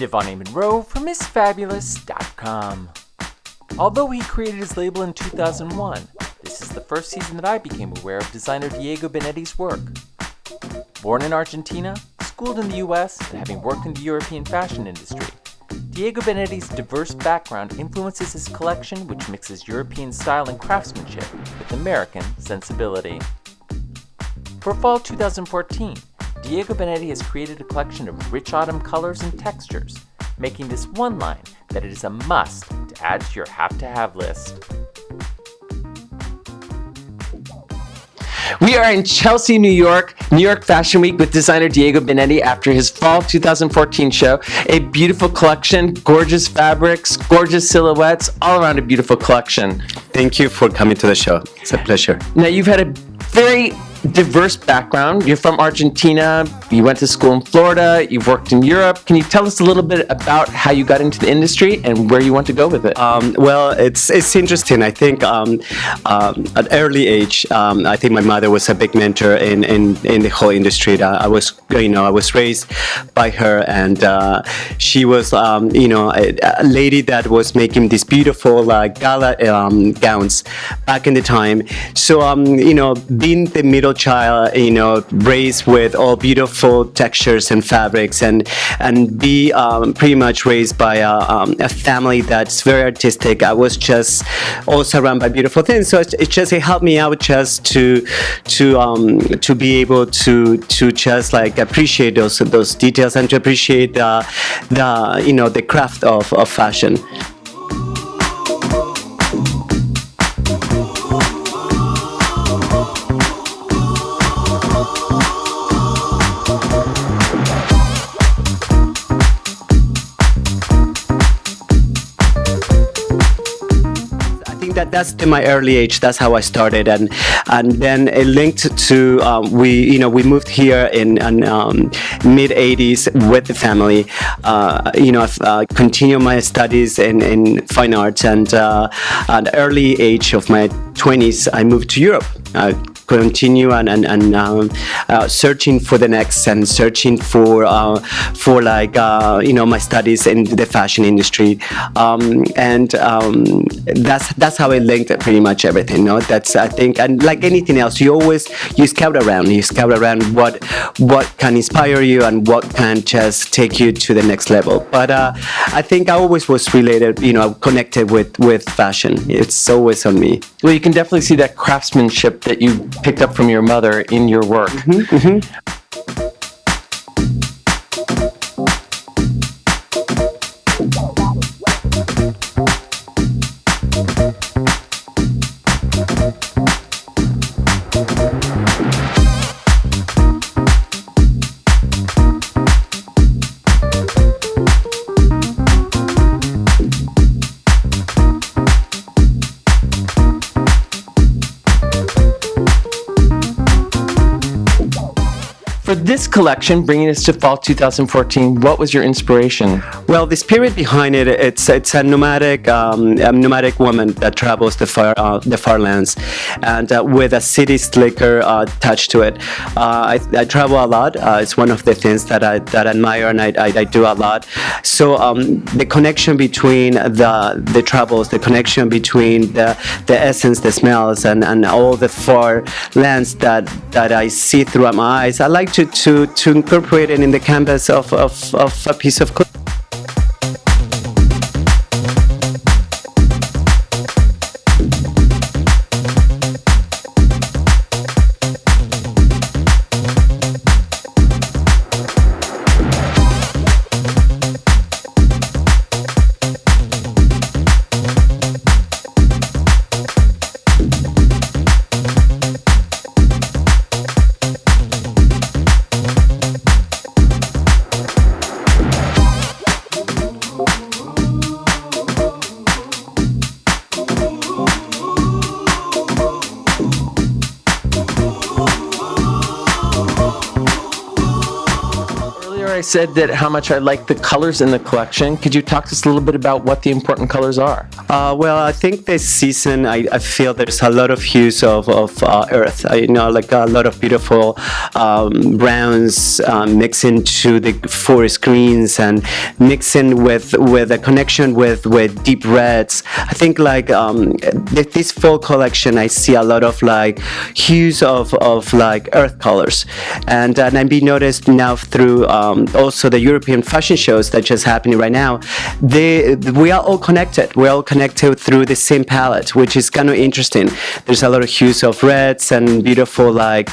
Devonne Monroe from MissFabulous.com. Although he created his label in 2001, this is the first season that I became aware of designer Diego Benetti's work. Born in Argentina, schooled in the US, and having worked in the European fashion industry, Diego Benetti's diverse background influences his collection, which mixes European style and craftsmanship with American sensibility. For fall 2014, Diego Benetti has created a collection of rich autumn colors and textures, making this one line that it is a must to add to your have-to-have list. We are in Chelsea, New York Fashion Week with designer Diego Benetti after his fall 2014 show. A beautiful collection, gorgeous fabrics, gorgeous silhouettes, all around a beautiful collection. Thank you for coming to the show. It's a pleasure. Now, you've had a very diverse background. You're from Argentina, you went to school in Florida, you've worked in Europe. Can you tell us a little bit about how you got into the industry and where you want to go with it? Well, it's interesting. I think at early age, I think my mother was a big mentor in the whole industry. I was raised by her, and she was a lady that was making these beautiful gala gowns back in the time. So being the middle child, raised with all beautiful textures and fabrics, and be pretty much raised by a family that's very artistic. I was just all surrounded by beautiful things. So it helped me out just to be able to just like appreciate those details and to appreciate the craft of fashion. That's in my early age. That's how I started, and then it linked to we moved here in mid '80s with the family. I've continued my studies in fine arts, and at the early age of my 20s, I moved to Europe. Continue and searching for the next and searching for my studies in the fashion industry, and that's how I linked pretty much everything. That's, I think, and like anything else, you scout around what can inspire you and what can just take you to the next level. But I think I always was connected with fashion. It's always on me. Well, you can definitely see that craftsmanship that you picked up from your mother in your work. Mm-hmm, mm-hmm. For this collection, bringing us to fall 2014, what was your inspiration? Well, the spirit behind it, it's a nomadic woman that travels the far lands, and with a city slicker touch to it. I travel a lot. It's one of the things that I admire, and I do a lot. So the connection between the travels, the connection between the essence, the smells, and all the far lands that I see throughout my eyes, I like to incorporate it in the canvas of a piece of clothing. said that how much I like the colors in the collection. Could you talk to us a little bit about what the important colors are? Well, I think this season I feel there's a lot of hues of earth. Like a lot of beautiful browns mixed into the forest greens and mixing with a connection with deep reds. I think like this fall collection, I see a lot of like hues of like earth colors, and I'm being noticed now through also the European fashion shows that just happening right now. We are all connected. We're all connected through the same palette, which is kind of interesting. There's a lot of hues of reds and beautiful like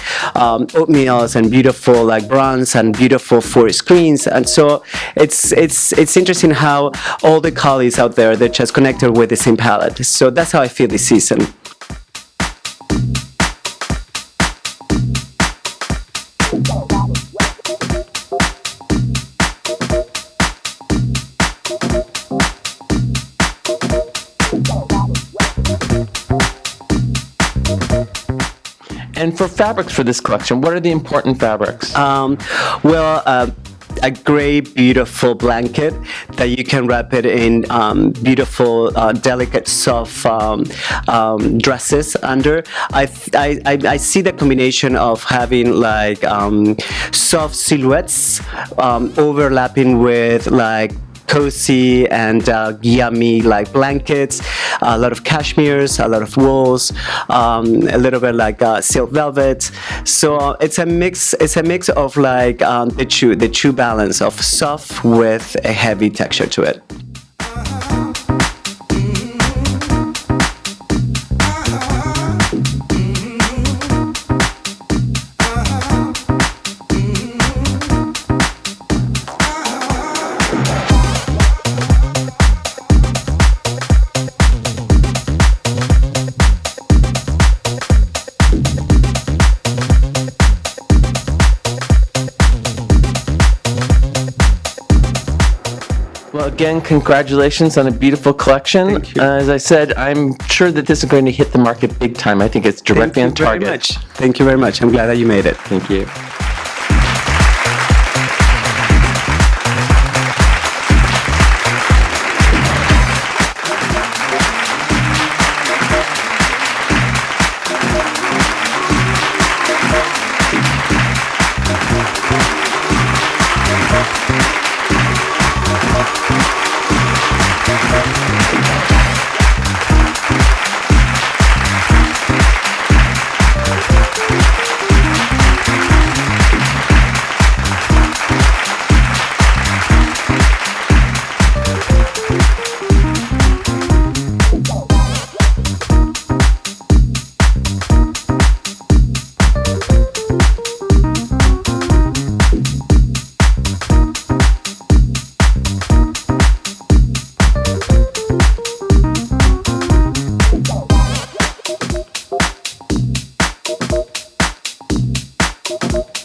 oatmeals and beautiful like bronze and beautiful forest greens, and so it's interesting how all the colors out there they're just connected with the same palette. So that's how I feel this season. And for fabrics for this collection, what are the important fabrics? A gray, beautiful blanket that you can wrap it in beautiful, delicate, soft dresses under. I see the combination of having like soft silhouettes overlapping with like cozy and yummy like blankets, a lot of cashmeres, a lot of wools, a little bit like silk velvet. So it's a mix of like the true balance of soft with a heavy texture to it. Well, again, congratulations on a beautiful collection. Thank you. As I said, I'm sure that this is going to hit the market big time. I think it's directly on target. Thank you very much. I'm glad that you made it. Thank you. You